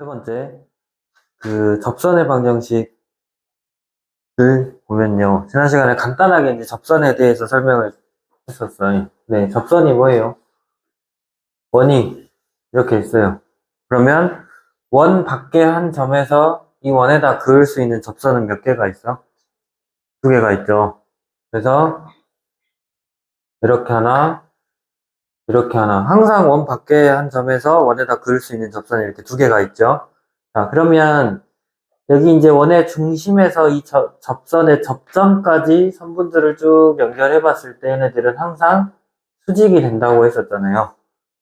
세 번째, 접선의 방정식을 보면요. 지난 시간에 간단하게 이제 접선에 대해서 설명을 했었어요. 네, 접선이 뭐예요? 원이 이렇게 있어요. 그러면 원 밖에 한 점에서 이 원에다 그을 수 있는 접선은 몇 개가 있어? 두 개가 있죠. 그래서 이렇게 하나, 이렇게 하나. 항상 원 밖에 한 점에서 원에다 그을 수 있는 접선이 이렇게 두 개가 있죠. 자, 그러면 여기 이제 원의 중심에서 이 접선의 접점까지 선분들을 쭉 연결해 봤을 때 얘네들은 항상 수직이 된다고 했었잖아요.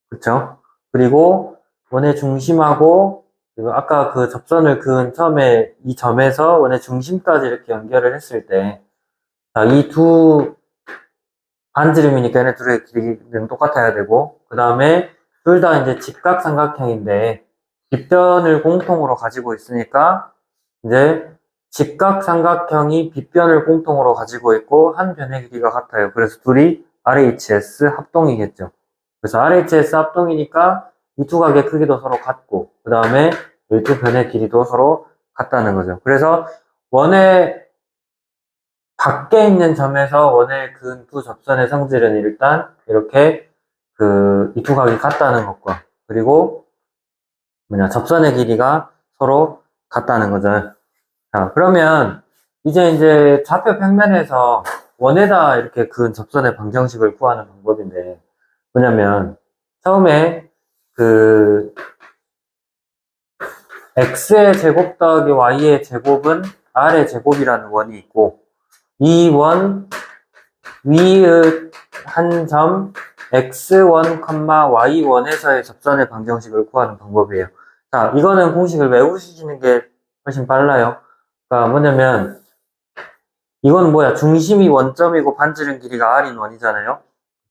그쵸? 그리고 원의 중심하고 그리고 아까 그 접선을 그은 처음에 이 점에서 원의 중심까지 이렇게 연결을 했을 때 이 두 반지름이니까 얘네 둘의 길이는 똑같아야 되고 그 다음에 둘 다 이제 직각삼각형인데 빗변을 공통으로 가지고 있으니까 이제 직각삼각형이 빗변을 공통으로 가지고 있고 한 변의 길이가 같아요. 그래서 둘이 RHS 합동이겠죠. 그래서 RHS 합동이니까 이 두 각의 크기도 서로 같고 그 다음에 이 두 변의 길이도 서로 같다는 거죠. 그래서 원의 밖에 있는 점에서 원의 그은 두 접선의 성질은 일단 이렇게 이 두 각이 같다는 것과 그리고 접선의 길이가 서로 같다는 거죠. 자, 그러면 이제 좌표 평면에서 원에다 이렇게 그은 접선의 방정식을 구하는 방법인데 뭐냐면 처음에 x의 제곱 더하기 y의 제곱은 r의 제곱이라는 원이 있고 이 원 위의 한 점 x1, y1에서의 접선의 방정식을 구하는 방법이에요. 자, 이거는 공식을 외우시는 게 훨씬 빨라요. 그러니까 뭐냐면 이건 뭐야? 중심이 원점이고 반지름 길이가 r인 원이잖아요.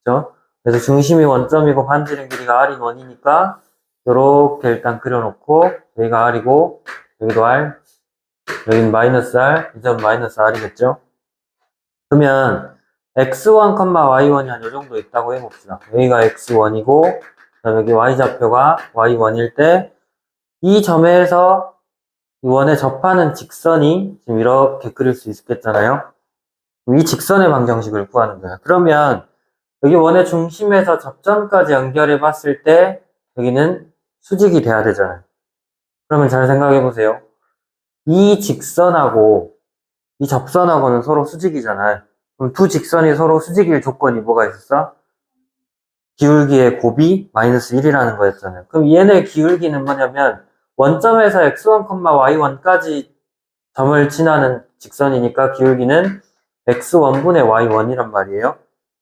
그죠? 그래서 중심이 원점이고 반지름 길이가 r인 원이니까 요렇게 일단 그려놓고 여기가 r이고 여기도 r, 여기는 마이너스 r, 이 점 마이너스 r이겠죠? 그러면 x1, y1이 한 요 정도 있다고 해봅시다. 여기가 x1이고 여기 y좌표가 y1일 때 이 점에서 이 원에 접하는 직선이 지금 이렇게 그릴 수 있겠잖아요. 이 직선의 방정식을 구하는 거야. 그러면 여기 원의 중심에서 접점까지 연결해 봤을 때 여기는 수직이 돼야 되잖아요. 그러면 잘 생각해 보세요. 이 직선하고 이 접선하고는 서로 수직이잖아요. 그럼 두 직선이 서로 수직일 조건이 뭐가 있었어? 기울기의 곱이 마이너스 1이라는 거였잖아요. 그럼 얘네 기울기는 뭐냐면 원점에서 x1, y1까지 점을 지나는 직선이니까 기울기는 x1분의 y1이란 말이에요.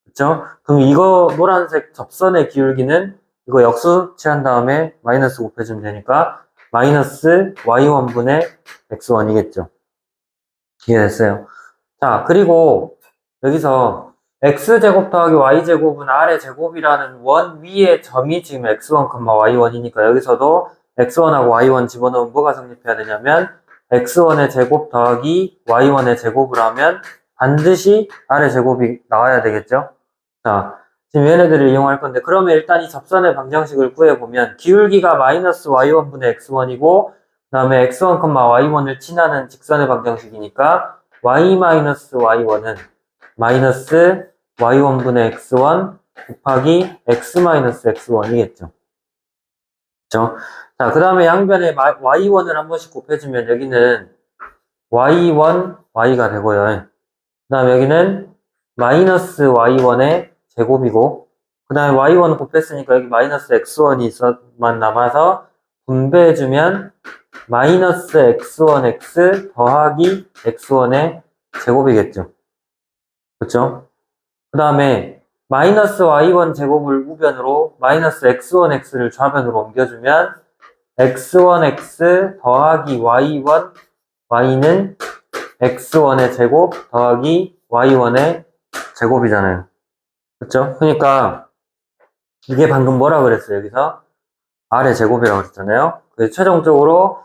그쵸? 그럼 이거 노란색 접선의 기울기는 이거 역수 취한 다음에 마이너스 곱해주면 되니까 마이너스 y1분의 x1이겠죠. 이해됐어요? 자, 그리고 여기서 x제곱 더하기 y제곱은 r의 제곱이라는 원 위에 점이 지금 x1, y1이니까 여기서도 x1하고 y1 집어넣으면 뭐가 성립해야 되냐면 x1의 제곱 더하기 y1의 제곱을 하면 반드시 r의 제곱이 나와야 되겠죠? 자, 지금 얘네들을 이용할 건데 그러면 일단 이 접선의 방정식을 구해보면 기울기가 마이너스 y1분의 x1이고 그 다음에 x1, y1을 지나는 직선의 방정식이니까 y-y1은 마이너스 y1분의 x1 곱하기 x-x1이겠죠. 그쵸? 자, 그 다음에 양변에 y1을 한 번씩 곱해주면 여기는 y1, y가 되고요. 그 다음에 여기는 마이너스 y1의 제곱이고 그 다음에 y1 곱했으니까 여기 마이너스 x1만 남아서 분배해주면 마이너스 x1x 더하기 x1의 제곱이겠죠. 그렇죠? 그 다음에 마이너스 y1 제곱을 우변으로 마이너스 x1x를 좌변으로 옮겨주면 x1x 더하기 y1 y는 x1의 제곱 더하기 y1의 제곱이잖아요. 그렇죠? 그러니까 이게 방금 뭐라 그랬어요? 여기서 r의 제곱이라고 그랬잖아요. 그래서 최종적으로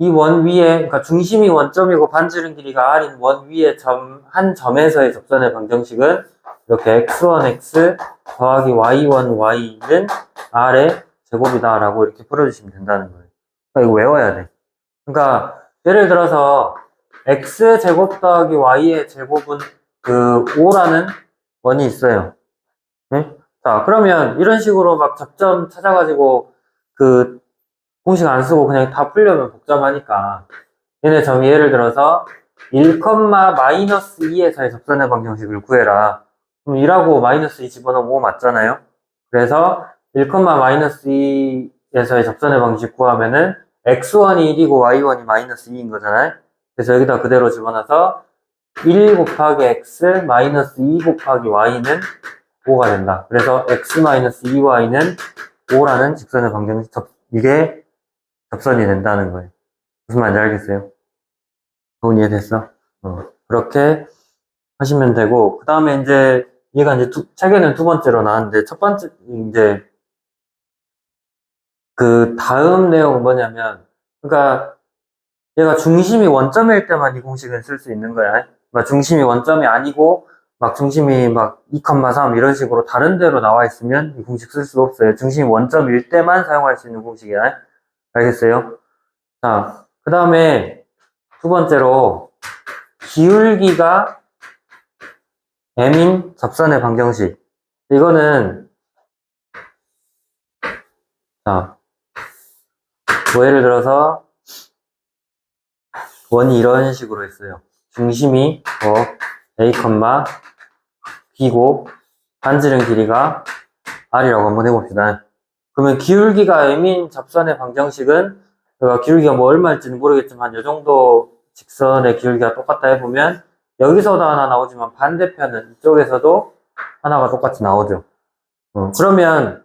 이 원 위에, 그러니까 중심이 원점이고 반지름 길이가 r인 원 위에 한 점에서의 접선의 방정식은 이렇게 x1x 더하기 y1 y는 r의 제곱이다 라고 이렇게 풀어주시면 된다는 거예요. 이거 외워야 돼. 그러니까 예를 들어서 x제곱 더하기 y의 제곱은 그 5라는 원이 있어요. 네? 자, 그러면 이런 식으로 막 접점 찾아가지고 그 공식 안 쓰고 그냥 다 풀려면 복잡하니까 얘네 점이 예를 들어서 1, 마이너스 2에서의 접선의 방정식을 구해라. 그럼 1하고 마이너스 2 집어넣으면 5 맞잖아요? 그래서 1, 마이너스 2에서의 접선의 방정식 구하면은 x1이 1이고 y1이 마이너스 2인 거잖아요? 그래서 여기다 그대로 집어넣어서 1 곱하기 x 마이너스 2 곱하기 y는 5가 된다. 그래서 x 마이너스 2y는 5라는 직선의 방정식, 이게 접선이 된다는 거예요. 무슨 말인지 알겠어요? 돈 이해됐어? 그렇게 하시면 되고, 그 다음에 이제, 얘가 이제 책에는 두 번째로 나왔는데, 첫 번째, 이제, 그 다음 내용은 뭐냐면, 그러니까, 얘가 중심이 원점일 때만 이 공식을 쓸 수 있는 거야. 막 중심이 원점이 아니고, 막 중심이 막 2,3 이런 식으로 다른 데로 나와 있으면 이 공식 쓸 수가 없어요. 중심이 원점일 때만 사용할 수 있는 공식이야. 알겠어요? 자, 그 다음에 두 번째로, 기울기가 m인 접선의 방정식. 이거는, 자, 뭐 예를 들어서, 원이 이런 식으로 있어요. 중심이 A, B고, 반지름 길이가 R이라고 한번 해봅시다. 그러면 기울기가 m인 접선의 방정식은, 내가 기울기가 뭐 얼마일지는 모르겠지만, 이 정도 직선의 기울기가 똑같다 해보면, 여기서도 하나 나오지만 반대편은 이쪽에서도 하나가 똑같이 나오죠. 그러면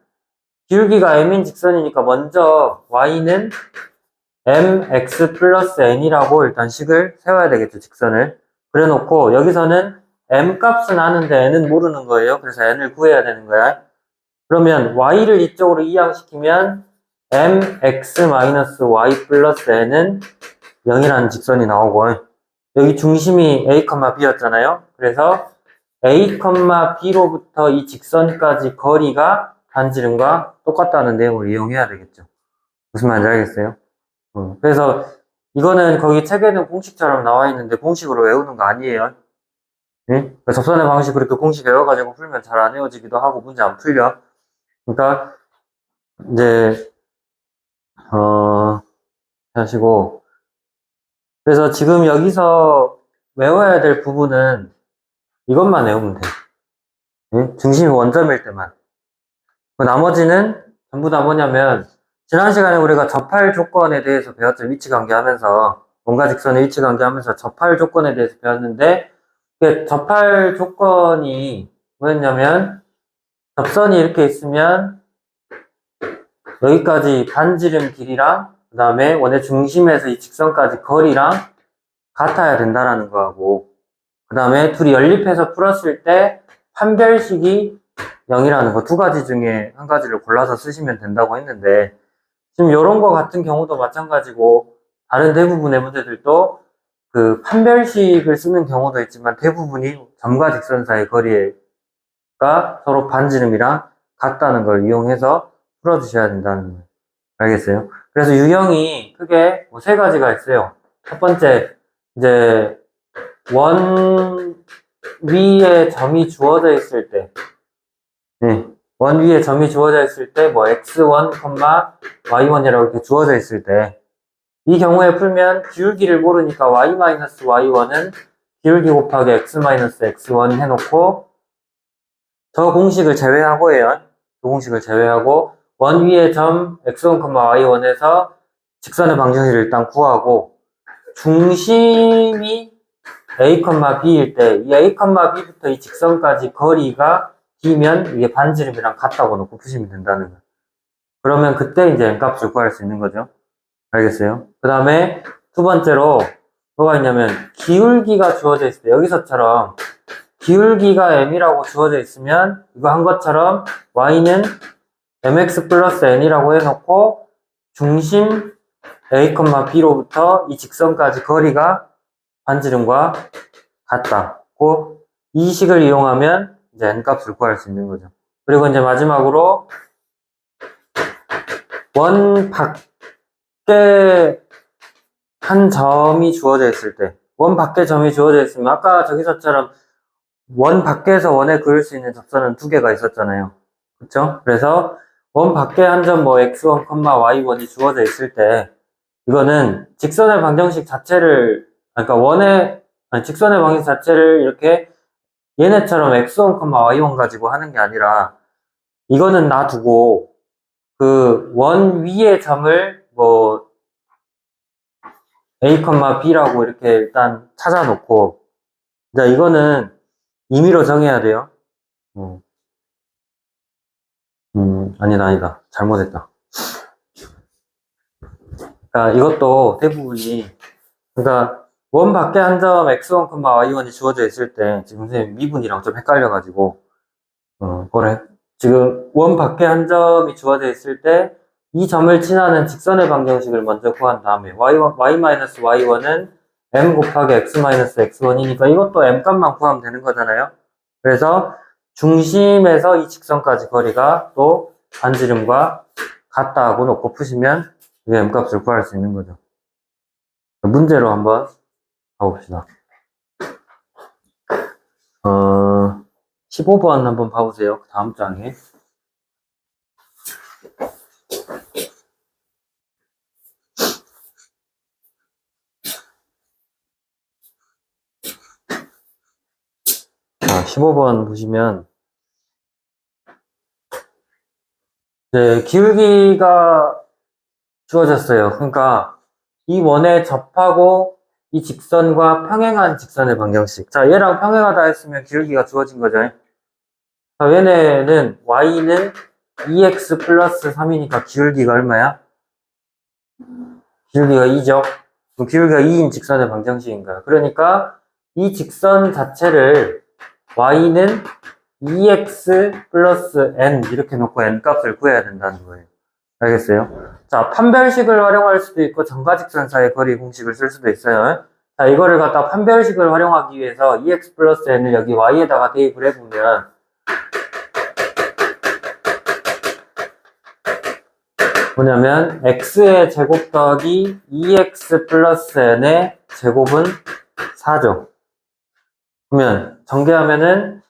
기울기가 m인 직선이니까 먼저 y는 mx 플러스 n이라고 일단 식을 세워야 되겠죠, 직선을. 그래 놓고 여기서는 m 값은 아는데 n은 모르는 거예요. 그래서 n을 구해야 되는 거야. 그러면 y를 이쪽으로 이항시키면 mx-y 플러스 n은 0이라는 직선이 나오고, 여기 중심이 a, b였잖아요. 그래서 a, b로부터 이 직선까지 거리가 반지름과 똑같다는 내용을 이용해야 되겠죠. 무슨 말인지 알겠어요? 그래서 이거는 거기 책에는 공식처럼 나와 있는데 공식으로 외우는 거 아니에요. 응? 접선의 방식 그렇게 공식 외워가지고 풀면 잘 안 외워지기도 하고 문제 안 풀려. 그러니까 이제 하시고, 그래서 지금 여기서 외워야 될 부분은 이것만 외우면 돼. 응? 중심이 원점일 때만. 나머지는 전부 다 뭐냐면, 지난 시간에 우리가 접할 조건에 대해서 배웠죠. 위치관계 하면서. 원과 직선의 위치관계 하면서 접할 조건에 대해서 배웠는데, 접할 조건이 뭐였냐면, 접선이 이렇게 있으면, 여기까지 반지름 길이랑, 그 다음에 원의 중심에서 이 직선까지 거리랑 같아야 된다라는 거하고, 그 다음에 둘이 연립해서 풀었을 때 판별식이 0이라는 거 두 가지 중에 한 가지를 골라서 쓰시면 된다고 했는데, 지금 이런 거 같은 경우도 마찬가지고, 다른 대부분의 문제들도 그 판별식을 쓰는 경우도 있지만 대부분이 점과 직선 사이 거리가 서로 반지름이랑 같다는 걸 이용해서 풀어주셔야 된다는 거예요. 알겠어요? 그래서 유형이 크게 뭐 세 가지가 있어요. 첫 번째, 이제 원 위에 점이 주어져 있을 때, 네. 원 위에 점이 주어져 있을 때, 뭐, x1, y1이라고 이렇게 주어져 있을 때, 이 경우에 풀면 기울기를 모르니까 y-y1은 기울기 곱하기 x-x1 해놓고, 저 공식을 제외하고요. 그 공식을 제외하고, 원 위에 점 x1, y1에서 직선의 방정식을 일단 구하고, 중심이 a, b일 때, 이 a, b부터 이 직선까지 거리가 D면 이게 반지름이랑 같다고 놓고 푸시면 된다는 거예요. 그러면 그때 이제 n값을 구할 수 있는 거죠. 알겠어요? 그 다음에 두 번째로 뭐가 있냐면 기울기가 주어져 있을 때 여기서처럼 기울기가 m이라고 주어져 있으면 이거 한 것처럼 y는 mx 플러스 n이라고 해놓고 중심 a, b로부터 이 직선까지 거리가 반지름과 같다고 이 식을 이용하면 이제 n값을 구할 수 있는 거죠. 그리고 이제 마지막으로 원 밖, 밖에 한 점이 주어져 있을 때, 원 밖에 점이 주어져 있으면 아까 저기서처럼 원 밖에서 원에 그을 수 있는 접선은 두 개가 있었잖아요. 그쵸? 그래서 원 밖에 한 점 뭐 x1, y1이 주어져 있을 때 이거는 직선의 방정식 자체를 그러니까 직선의 방정식 자체를 이렇게 얘네처럼 x1, y1 가지고 하는 게 아니라 이거는 놔두고 그 원 위의 점을 뭐 a, b라고 이렇게 일단 찾아놓고 자 이거는 임의로 정해야 돼요. 아니다. 잘못했다. 그러니까 이것도 대부분이 그러니까 원 밖에 한 점 x1, y1이 주어져 있을 때 지금 선생님 미분이랑 좀 헷갈려가지고 지금 원 밖에 한 점이 주어져 있을 때 이 점을 지나는 직선의 방정식을 먼저 구한 다음에 y-y1은 m 곱하기 x-x1이니까 이것도 m 값만 구하면 되는 거잖아요. 그래서 중심에서 이 직선까지 거리가 또 반지름과 같다고 놓고 푸시면 이게 m 값을 구할 수 있는 거죠. 문제로 한번 가봅시다. 15번 한번 봐보세요. 다음 장에. 자, 15번 보시면 이제 기울기가 주어졌어요. 그러니까 이 원에 접하고 이 직선과 평행한 직선의 방정식. 자, 얘랑 평행하다 했으면 기울기가 주어진 거죠. 자, 얘네는 y는 2x 플러스 3이니까 기울기가 얼마야? 기울기가 2죠. 그럼 기울기가 2인 직선의 방정식인 거야. 그러니까 이 직선 자체를 y는 2x 플러스 n 이렇게 놓고 n 값을 구해야 된다는 거예요. 알겠어요? 자, 판별식을 활용할 수도 있고 정과직선 사이의 거리 공식을 쓸 수도 있어요. 자, 이거를 갖다 판별식을 활용하기 위해서 2x 플러스 n을 여기 y에다가 대입을 해보면 뭐냐면 x의 제곱 더하기 2x 플러스 n의 제곱은 4죠. 그러면 전개하면은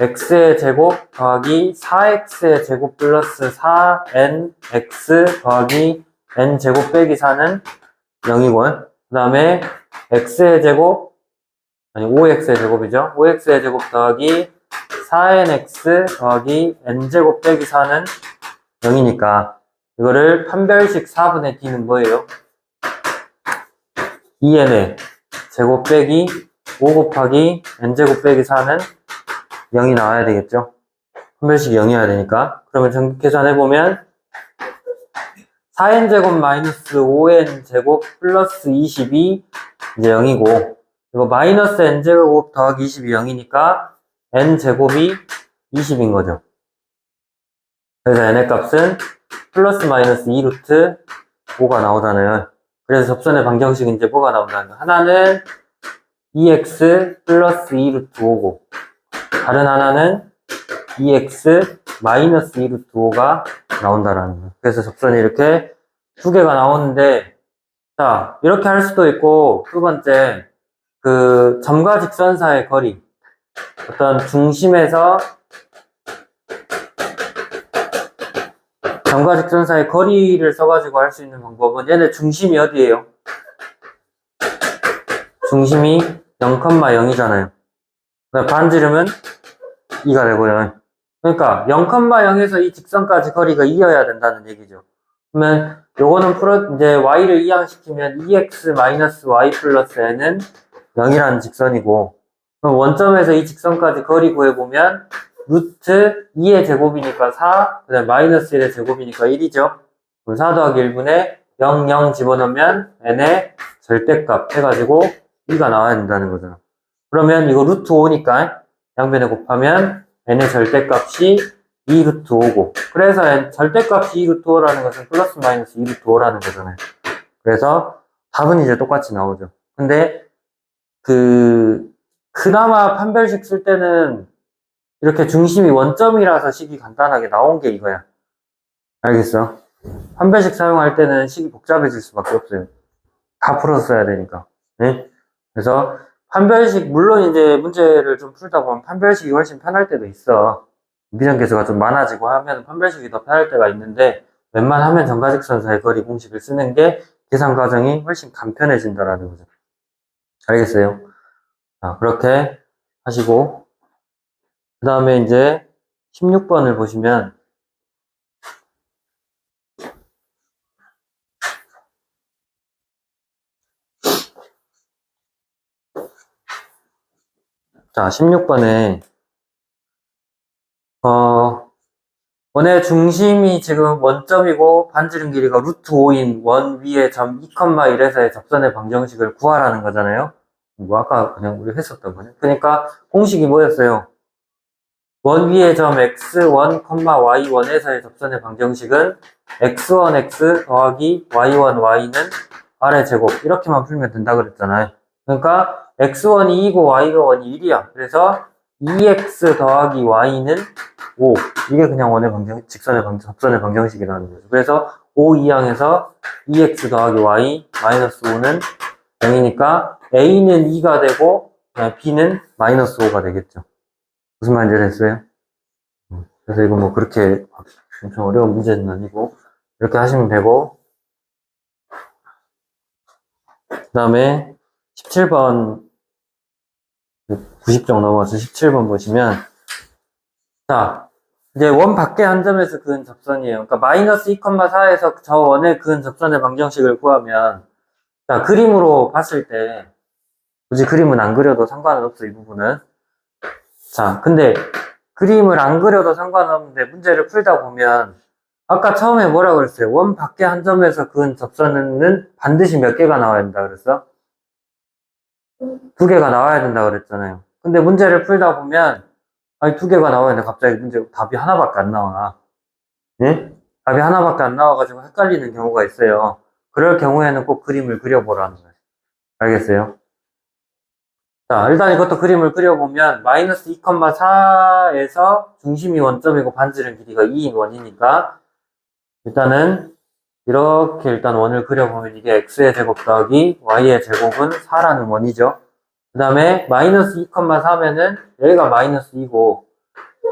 x의 제곱 더하기 4x의 제곱 플러스 4nx 더하기 n 제곱 빼기 4는 0이고요. 그 다음에 x의 제곱, 아니 5x의 제곱이죠. 5x의 제곱 더하기 4nx 더하기 n제곱 빼기 4는 0이니까 이거를 판별식 4분의 t는 뭐예요? 2n의 제곱 빼기 5 곱하기 n제곱 빼기 4는 0이 나와야 되겠죠? 판별식이 0이어야 되니까. 그러면 전기 계산해보면 4n제곱 마이너스 5n제곱 플러스 20이 이제 0이고 이거 마이너스 n제곱 더하기 20이 0이니까 n제곱이 20인 거죠. 그래서 n의 값은 플러스 마이너스 2루트 5가 나오잖아요. 그래서 접선의 방정식은 이제 뭐가 나온다는 거야. 하나는 2x 플러스 2루트 5고 다른 하나는 2x 마이너스 2루트 5가 나온다라는 거예요. 그래서 접선이 이렇게 두 개가 나오는데 자 이렇게 할 수도 있고 두 번째 그 점과 직선 사이의 거리 어떤 중심에서 점과 직선 사이의 거리를 써가지고 할 수 있는 방법은 얘네 중심이 어디예요? 중심이 0,0이잖아요. 반지름은 2가 되고요. 그러니까 0,0에서 이 직선까지 거리가 2여야 된다는 얘기죠. 그러면 요거는 이제 y를 이항시키면 2x-y 플러스 n은 0이라는 직선이고 그럼 원점에서 이 직선까지 거리 구해보면 루트 2의 제곱이니까 4, 그 다음에 마이너스 1의 제곱이니까 1이죠. 그럼 4 더하기 1분에 0, 0 집어넣으면 n의 절대값 해가지고 2가 나와야 된다는 거죠. 그러면 이거 루트 5니까 양변에 곱하면 n의 절대값이 2 루트 5고 그래서 절대값이 2 루트 5라는 것은 플러스 마이너스 2 루트 5라는 거잖아요. 그래서 답은 이제 똑같이 나오죠. 근데 그나마 판별식 쓸 때는 이렇게 중심이 원점이라서 식이 간단하게 나온 게 이거야. 알겠어? 판별식 사용할 때는 식이 복잡해질 수밖에 없어요. 다 풀어서 써야 되니까. 네? 그래서 판별식, 물론 이제 문제를 좀 풀다 보면 판별식이 훨씬 편할 때도 있어. 미정계수가 좀 많아지고 하면 판별식이 더 편할 때가 있는데, 웬만하면 정가직선 사이 거리 공식을 쓰는 게 계산 과정이 훨씬 간편해진다라는 거죠. 알겠어요? 자, 그렇게 하시고, 그 다음에 이제 16번을 보시면, 자, 16번에, 원의 중심이 지금 원점이고 반지름 길이가 루트 5인 원 위에 점 2,1에서의 접선의 방정식을 구하라는 거잖아요. 뭐 아까 그냥 우리 했었던 거네. 그러니까 공식이 뭐였어요? 원 위에 점 x1, y1에서의 접선의 방정식은 x1x 더하기 y1 y는 r의 제곱 이렇게만 풀면 된다 그랬잖아요. 그러니까 x1이 2이고 y가 1이 1이야. 그래서 2x 더하기 y는 5. 이게 그냥 원의 방정, 직선의 접선의 방정식이라는 거죠. 그래서 5 이항에서 2x 더하기 y 마이너스 5는 0이니까 a는 2가 되고 b는 마이너스 5가 되겠죠. 무슨 말인지 됐어요? 그래서 이거 뭐 그렇게 엄청 어려운 문제는 아니고 이렇게 하시면 되고 그 다음에 17번 90쪽 넘어서 17번 보시면 자 이제 원 밖에 한 점에서 그은 접선이에요. 그러니까 마이너스 2,4에서 저 원의 그은 접선의 방정식을 구하면 자 그림으로 봤을 때 굳이 그림은 안 그려도 상관은 없어 이 부분은. 자 근데 그림을 안 그려도 상관없는데 문제를 풀다 보면 아까 처음에 뭐라 그랬어요? 원 밖에 한 점에서 그은 접선은 반드시 몇 개가 나와야 된다 그랬어? 2개가 나와야 된다 그랬잖아요. 근데 문제를 풀다 보면 아니 2개가 나와야 되는데 갑자기 문제 답이 하나밖에 안 나와. 예? 답이 하나밖에 안 나와가지고 헷갈리는 경우가 있어요. 그럴 경우에는 꼭 그림을 그려보라는 거예요. 알겠어요? 자, 일단 이것도 그림을 그려보면 마이너스 2,4에서 중심이 원점이고 반지름 길이가 2인 원이니까 일단은 이렇게 일단 원을 그려보면 이게 x의 제곱 더하기 y의 제곱은 4라는 원이죠. 그 다음에 마이너스 2,4면은 여기가 마이너스 2고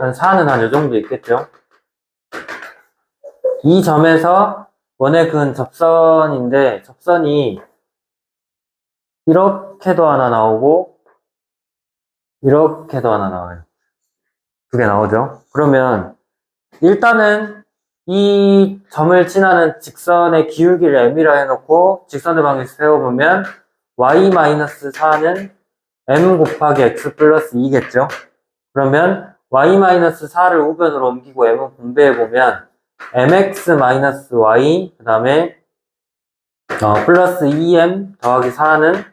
한 4는 한 요 정도 있겠죠. 이 점에서 원의 그은 접선인데 접선이 이렇게도 하나 나오고 이렇게도 하나 나와요. 2개 나오죠. 그러면 일단은 이 점을 지나는 직선의 기울기를 m이라 해놓고 직선의 방향을 세워보면 y-4는 m 곱하기 x 플러스 2겠죠. 그러면 y-4를 우변으로 옮기고 m을 분배해보면 mx-y 그 다음에 플러스 2m 더하기 4는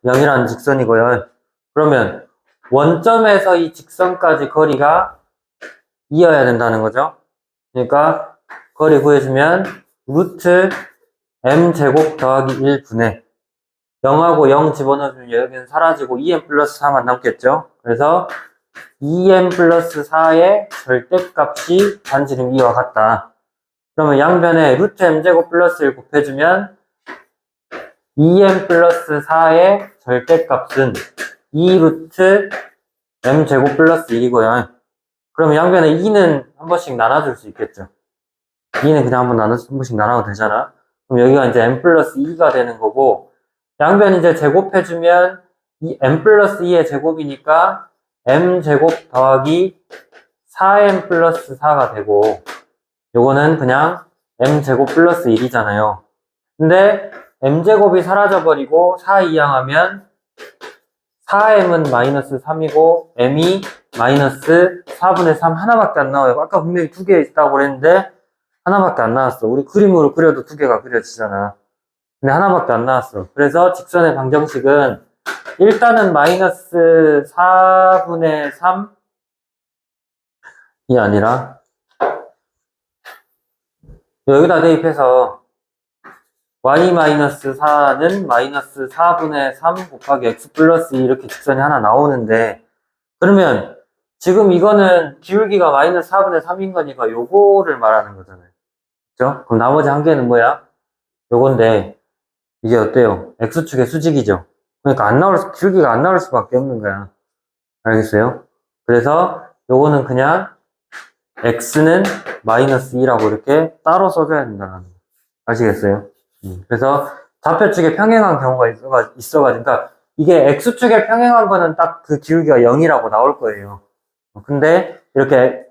0이라는 직선이고요. 그러면 원점에서 이 직선까지 거리가 2여야 된다는 거죠. 그러니까 거리 구해주면 루트 m제곱 더하기 1분의 0하고 0 집어넣으면 여기는 사라지고 2m 플러스 4만 남겠죠. 그래서 2m 플러스 4의 절대값이 반지름 2와 같다. 그러면 양변에 루트 m제곱 플러스 1 곱해주면 2m 플러스 4의 절대값은 2루트 m제곱 플러스 1이고요. 그러면 양변에 2는 한 번씩 나눠줄 수 있겠죠. 2는 그냥 한 번씩 나눠도 되잖아. 그럼 여기가 이제 m 플러스 2가 되는 거고, 양변 이제 제곱해주면 이 m 플러스 2의 제곱이니까 m 제곱 더하기 4m 플러스 4가 되고, 요거는 그냥 m 제곱 플러스 1이잖아요. 근데 m 제곱이 사라져버리고 4 이항하면 4m은 마이너스 3이고 m이 마이너스 4분의 3 하나밖에 안 나와요. 아까 분명히 2개 있다고 그랬는데 하나밖에 안 나왔어. 우리 그림으로 그려도 2개가 그려지잖아. 근데 하나밖에 안 나왔어. 그래서 직선의 방정식은 일단은 마이너스 4분의 3이 아니라 여기다 대입해서 y-4는 마이너스 4분의 3 곱하기 x 플러스 2 이렇게 직선이 하나 나오는데 그러면 지금 이거는 기울기가 마이너스 4분의 3인 거니까 요거를 말하는 거잖아요. 그죠? 그럼 나머지 한 개는 뭐야? 요건데, 이게 어때요? X축의 수직이죠? 그러니까 기울기가 안 나올 수밖에 없는 거야. 알겠어요? 그래서 요거는 그냥 X는 마이너스 2라고 이렇게 따로 써줘야 된다는 거. 아시겠어요? 그래서 좌표축에 평행한 경우가 있어가지고, 그러니까 이게 X축에 평행한 거는 딱 그 기울기가 0이라고 나올 거예요. 근데 이렇게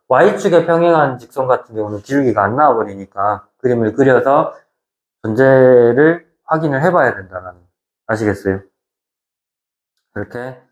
Y축에 평행한 직선 같은 경우는 기울기가 안 나와버리니까 그림을 그려서 존재를 확인을 해봐야 된다는 거. 아시겠어요? 이렇게